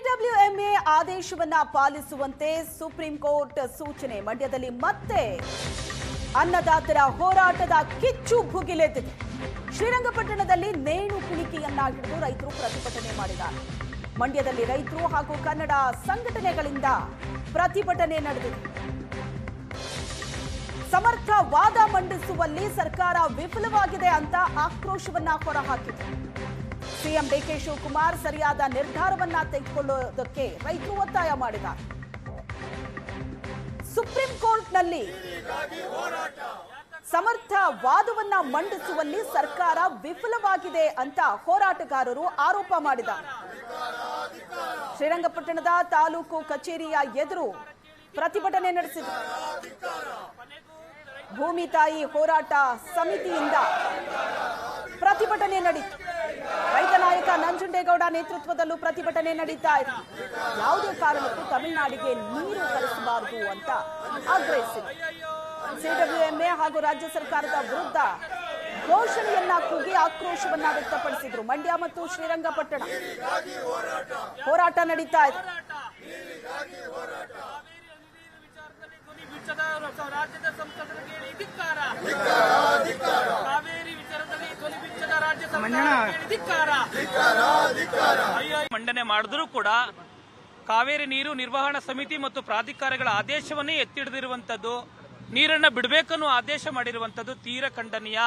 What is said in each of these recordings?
CWMA ಆದೇಶವನ್ನ ಪಾಲಿಸುವಂತೆ supreme court ಸೂಚನೆ. ಮಂಡ್ಯದಲ್ಲಿ ಮತ್ತೆ ಅನ್ನದಾತರ ಹೋರಾಟದ ಕಿಚ್ಚು ಭುಗಿಲೆದ್ದಿದೆ. ಶ್ರೀರಂಗಪಟ್ಟಣದಲ್ಲಿ ನೇಣು ಕುಣಿಕೆಯನ್ನ ಹಿಡಿದು ರೈತರು ಪ್ರತಿಭಟನೆ ಮಾಡಿದ್ದಾರೆ. ಮಂಡ್ಯದಲ್ಲಿ ರೈತರು ಹಾಗೂ ಕನ್ನಡ ಸಂಘಟನೆಗಳಿಂದ ಪ್ರತಿಭಟನೆ ನಡೆದಿದೆ. ಸಮರ್ಥ ವಾದ ಮಂಡಿಸುವಲ್ಲಿ ಸರ್ಕಾರ ವಿಫಲವಾಗಿದೆ ಅಂತ ಆಕ್ರೋಶವನ್ನ ಹೊರಹಾಕಿದೆ. ಸಿಎಂ ಡಿಕೆ ಶಿವಕುಮಾರ್ ಸರಿಯಾದ ನಿರ್ಧಾರವನ್ನ ತೆಗೆದುಕೊಳ್ಳುವುದಕ್ಕೆ ರೈತರು ಒತ್ತಾಯ ಮಾಡಿದ್ದಾರೆ. ಸುಪ್ರೀಂ ಕೋರ್ಟ್ನಲ್ಲಿ ಸಮರ್ಥ ವಾದವನ್ನ ಮಂಡಿಸುವಲ್ಲಿ ಸರ್ಕಾರ ವಿಫಲವಾಗಿದೆ ಅಂತ ಹೋರಾಟಗಾರರು ಆರೋಪ ಮಾಡಿದ್ದಾರೆ. ಶ್ರೀರಂಗಪಟ್ಟಣದ ತಾಲೂಕು ಕಚೇರಿಯ ಎದುರು ಪ್ರತಿಭಟನೆ ನಡೆಸಿದರು. ಭೂಮಿ ತಾಯಿ ಹೋರಾಟ ಸಮಿತಿಯಿಂದ ಪ್ರತಿಭಟನೆ ನಡೆಯಿತು. ರೈತ ನಾಯಕ ನಂಜುಂಡೇಗೌಡ ನೇತೃತ್ವದಲ್ಲೂ ಪ್ರತಿಭಟನೆ ನಡೀತಾ ಇದೆ. ಯಾವುದೇ ಕಾರಣಕ್ಕೂ ತಮಿಳುನಾಡಿಗೆ ನೀರು ಹರಿಸಬಾರದು ಅಂತ ಆಗ್ರಹಿಸಿದೆ. ಸಿಡಬ್ಲ್ಯೂಎಂಎ ಹಾಗೂ ರಾಜ್ಯ ಸರ್ಕಾರದ ವಿರುದ್ಧ ಘೋಷಣೆಯನ್ನ ಕೂಗಿ ಆಕ್ರೋಶವನ್ನ ವ್ಯಕ್ತಪಡಿಸಿದ್ರು. ಮಂಡ್ಯ ಮತ್ತು ಶ್ರೀರಂಗಪಟ್ಟಣ ಹೋರಾಟ ನಡೀತಾ ಇದೆ. ರಾಜ್ಯದ ಸಂಸದರಿಗೆ ಧಿಕ್ಕಾರ, ಕಾವೇರಿ ವಿಚಾರದಲ್ಲಿ ಧ್ವನಿ ಬಿಚ್ಚದ ರಾಜ್ಯ ಸರ್ಕಾರಕ್ಕೆ ಧಿಕ್ಕಾರ. ಮಂಡನೆ ಮಾಡಿದ್ರೂ ಕೂಡ ಕಾವೇರಿ ನೀರು ನಿರ್ವಹಣಾ ಸಮಿತಿ ಮತ್ತು ಪ್ರಾಧಿಕಾರಗಳ ಆದೇಶವನ್ನೇ ಎತ್ತಿಡಿದಿರುವಂತದ್ದು, ನೀರನ್ನ ಬಿಡಬೇಕನ್ನೋ ಆದೇಶ ಮಾಡಿರುವಂತದ್ದು ತೀರಾ ಖಂಡನೀಯ.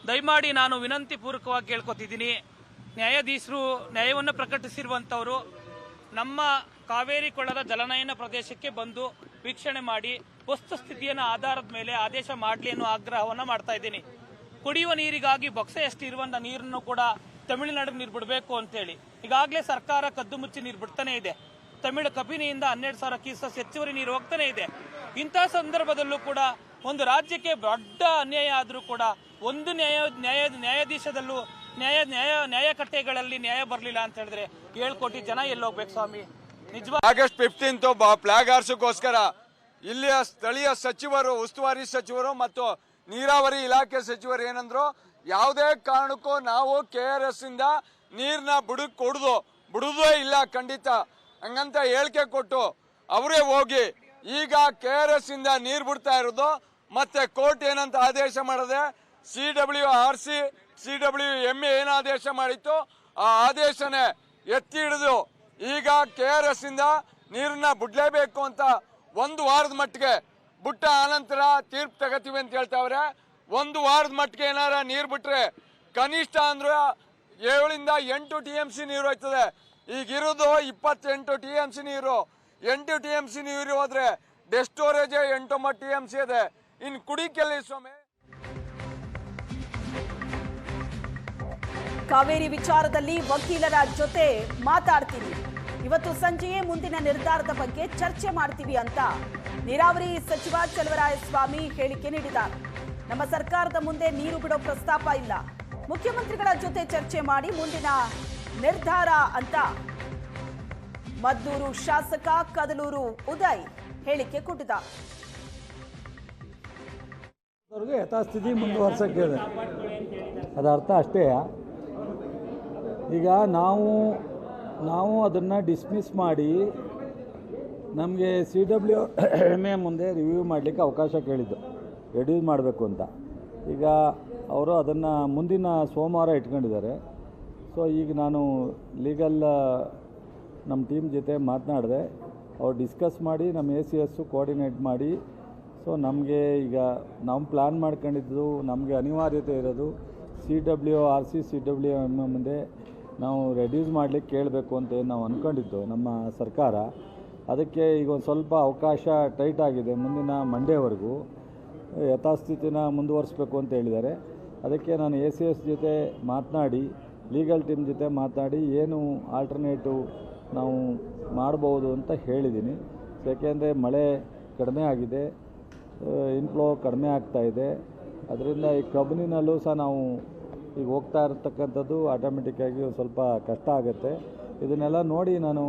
ದಯಮಾಡಿ ನಾನು ವಿನಂತಿ ಪೂರ್ವಕವಾಗಿ ಕೇಳ್ಕೊತಿದ್ದೀನಿ, ನ್ಯಾಯಾಧೀಶರು ನ್ಯಾಯವನ್ನು ಪ್ರಕಟಿಸಿರುವಂತವರು ನಮ್ಮ ಕಾವೇರಿ ಕೊಳ್ಳದ ಜಲನಯನ ಪ್ರದೇಶಕ್ಕೆ ಬಂದು ವೀಕ್ಷಣೆ ಮಾಡಿ ವಸ್ತುಸ್ಥಿತಿಯನ್ನು ಆಧಾರದ ಮೇಲೆ ಆದೇಶ ಮಾಡಲಿ ಅನ್ನೋ ಆಗ್ರಹವನ್ನು ಮಾಡ್ತಾ ಇದ್ದೀನಿ. ಕುಡಿಯುವ ನೀರಿಗಾಗಿ ಬೊಕ್ಸೆ ಎಷ್ಟಿರುವಂತ ನೀರನ್ನು ಕೂಡ ತಮಿಳುನಾಡಿಗೆ ನೀರು ಬಿಡಬೇಕು ಅಂತೇಳಿ ಈಗಾಗಲೇ ಸರ್ಕಾರ ಕದ್ದು ಮುಚ್ಚಿ ನೀರು ಬಿಡ್ತಾನೆ ಇದೆ. ತಮಿಳು ಕಬಿನಿಯಿಂದ 12,000 ಕ್ಯೂಸೆಕ್ ಹೆಚ್ಚುವರಿ ನೀರು ಹೋಗ್ತಾನೆ ಇದೆ. ಇಂತಹ ಸಂದರ್ಭದಲ್ಲೂ ಕೂಡ ಒಂದು ರಾಜ್ಯಕ್ಕೆ ದೊಡ್ಡ ಅನ್ಯಾಯ ಆದರೂ ಕೂಡ ಒಂದು ನ್ಯಾಯಾಧೀಶದಲ್ಲೂ ನ್ಯಾಯಕಟ್ಟೆಗಳಲ್ಲಿ ನ್ಯಾಯ ಬರಲಿಲ್ಲ ಅಂತ ಹೇಳಿದ್ರೆ 7 ಕೋಟಿ ಜನ ಎಲ್ಲೋಗ್ಬೇಕು ಸ್ವಾಮಿ? ನಿಜವಾಗಿ ಆಗಸ್ಟ್ 15 ಫ್ಲಾಗ್ ಹಾರಿಸೋಕ್ಕೋಸ್ಕರ ಇಲ್ಲಿಯ ಸ್ಥಳೀಯ ಸಚಿವರು, ಉಸ್ತುವಾರಿ ಸಚಿವರು ಮತ್ತು ನೀರಾವರಿ ಇಲಾಖೆ ಸಚಿವರು ಏನಂದ್ರು, ಯಾವುದೇ ಕಾರಣಕ್ಕೂ ನಾವು KRS ಇಂದ ನೀರ್ನ ಬಿಡುವುದೇ ಇಲ್ಲ ಖಂಡಿತ ಹಂಗಂತ ಹೇಳಿಕೆ ಕೊಟ್ಟು ಅವರೇ ಹೋಗಿ ಈಗ KRS ಇಂದ ನೀರು ಬಿಡ್ತಾ ಇರೋದು. ಮತ್ತೆ ಕೋರ್ಟ್ ಏನಂತ ಆದೇಶ ಮಾಡದೆ CWRC CWMA ಏನು ಆದೇಶ ಮಾಡಿತ್ತು ಆ ಆದೇಶನೇ ಎತ್ತಿ ಹಿಡಿದು ಈಗ KRS ಇಂದ ನೀರನ್ನ ಬಿಡ್ಲೇಬೇಕು ಅಂತ 1 ವಾರದ ಮಟ್ಟಿಗೆ ಬಿಟ್ಟ ಆನಂತರ ತೀರ್ಪು ತಗೋತೀವಿ ಅಂತ ಹೇಳ್ತಾವ್ರೆ. 1 ವಾರದ ಮಟ್ಟಿಗೆ ಏನಾರ ನೀರು ಬಿಟ್ರೆ ಕನಿಷ್ಠ ಅಂದ್ರೆ 7 ಇಂದ 8 TMC ನೀರು ಹೋಯ್ತದೆ. ಈಗಿರೋದು 28 TMC ನೀರು. 8 TMC ನೀರು ಹೋದ್ರೆ ಡೆಸ್ಟ್ ಸ್ಟೋರೇಜ್ 8-9 TMC ಇದೆ. ಇನ್ನು ಕುಡಿಕೆಲ್ಲಿ ಸ್ವಾಮಿ? ಕಾವೇರಿ ವಿಚಾರದಲ್ಲಿ ವಕೀಲರ ಜೊತೆ ಮಾತಾಡ್ತೀನಿ, ಇವತ್ತು ಸಂಜೆಯೇ ಮುಂದಿನ ನಿರ್ಧಾರದ ಬಗ್ಗೆ ಚರ್ಚೆ ಮಾಡ್ತೀವಿ ಅಂತ ನೀರಾವರಿ ಸಚಿವ ಚಲುವರಾಯಸ್ವಾಮಿ ಹೇಳಿಕೆ ನೀಡಿದ್ದಾರೆ. ನಮ್ಮ ಸರ್ಕಾರದ ಮುಂದೆ ನೀರು ಬಿಡೋ ಪ್ರಸ್ತಾಪ ಇಲ್ಲ, ಮುಖ್ಯಮಂತ್ರಿಗಳ ಜೊತೆ ಚರ್ಚೆ ಮಾಡಿ ಮುಂದಿನ ನಿರ್ಧಾರ ಅಂತ ಮದ್ದೂರು ಶಾಸಕ ಕದಲೂರು ಉದಯ್ ಹೇಳಿಕೆ ಕೊಟ್ಟಿದ್ದಾರೆ. ಯಥಾಸ್ಥಿತಿ ಮುಂದುವರ್ಸೋಕ್ಕೆ ಇದೆ, ಅದರ ಅರ್ಥ ಅಷ್ಟೇ. ಈಗ ನಾವು ಅದನ್ನು ಡಿಸ್ಮಿಸ್ ಮಾಡಿ ನಮಗೆ CWMA ಮುಂದೆ ರಿವ್ಯೂ ಮಾಡಲಿಕ್ಕೆ ಅವಕಾಶ ಕೇಳಿದ್ದು, ರೆಡ್ಯೂಸ್ ಮಾಡಬೇಕು ಅಂತ. ಈಗ ಅವರು ಅದನ್ನು ಮುಂದಿನ ಸೋಮವಾರ ಇಟ್ಕೊಂಡಿದ್ದಾರೆ. ಸೊ ಈಗ ನಾನು ಲೀಗಲ್ ನಮ್ಮ ಟೀಮ್ ಜೊತೆ ಮಾತನಾಡಿದೆ, ಅವ್ರು ಡಿಸ್ಕಸ್ ಮಾಡಿ ನಮ್ಮ ACS ಕೋಆರ್ಡಿನೇಟ್ ಮಾಡಿ. ಸೊ ನಮಗೆ ಈಗ ನಾವು ಪ್ಲ್ಯಾನ್ ಮಾಡ್ಕೊಂಡಿದ್ದು, ನಮಗೆ ಅನಿವಾರ್ಯತೆ ಇರೋದು CWRC CWMA ಮುಂದೆ ನಾವು ರೆಡ್ಯೂಸ್ ಮಾಡಲಿಕ್ಕೆ ಕೇಳಬೇಕು ಅಂತ ನಾವು ಅಂದ್ಕೊಂಡಿದ್ದು ನಮ್ಮ ಸರ್ಕಾರ. ಅದಕ್ಕೆ ಈಗ ಒಂದು ಸ್ವಲ್ಪ ಅವಕಾಶ ಟೈಟ್ ಆಗಿದೆ, ಮುಂದಿನ ಮಂಡೇವರೆಗೂ ಯಥಾಸ್ಥಿತಿನ ಮುಂದುವರಿಸಬೇಕು ಅಂತ ಹೇಳಿದ್ದಾರೆ. ಅದಕ್ಕೆ ನಾನು ACS ಜೊತೆ ಮಾತನಾಡಿ, ಲೀಗಲ್ ಟೀಮ್ ಜೊತೆ ಮಾತನಾಡಿ ಏನು ಆಲ್ಟರ್ನೇಟಿವ್ ನಾವು ಮಾಡ್ಬೋದು ಅಂತ ಹೇಳಿದ್ದೀನಿ. ಯಾಕೆಂದರೆ ಮಳೆ ಕಡಿಮೆ ಆಗಿದೆ, ಇನ್ಫ್ಲೋ ಕಡಿಮೆ ಆಗ್ತಾಯಿದೆ. ಅದರಿಂದ ಈ ಕಬಿನಿನಲ್ಲೂ ಸಹ ನಾವು ಈಗ ಹೋಗ್ತಾ ಇರತಕ್ಕಂಥದ್ದು ಆಟೋಮೆಟಿಕ್ಕಾಗಿ ಒಂದು ಸ್ವಲ್ಪ ಕಷ್ಟ ಆಗುತ್ತೆ. ಇದನ್ನೆಲ್ಲ ನೋಡಿ ನಾನು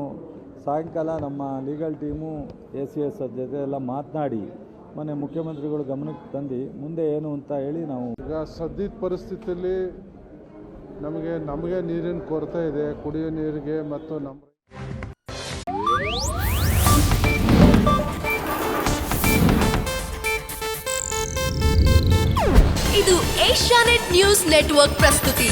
ಸಾಯಂಕಾಲ ನಮ್ಮ ಲೀಗಲ್ ಟೀಮು ACS ಜೊತೆ ಎಲ್ಲ ಮಾತನಾಡಿ ಮೊನ್ನೆ ಮುಖ್ಯಮಂತ್ರಿಗಳು ಗಮನಕ್ಕೆ ತಂದು ಮುಂದೆ ಏನು ಅಂತ ಹೇಳಿ ನಾವು ಈಗ ಸದ್ಯದ ಪರಿಸ್ಥಿತಿಯಲ್ಲಿ ನಮಗೆ ನೀರಿನ ಕೊರತೆ ಇದೆ, ಕುಡಿಯೋ ನೀರಿಗೆ ಮತ್ತು ನಮ್ಮ ಇದು ಏಷ್ಯಾನೆಟ್ ನ್ಯೂಸ್ ನೆಟ್ವರ್ಕ್ ಪ್ರಸ್ತುತಿ.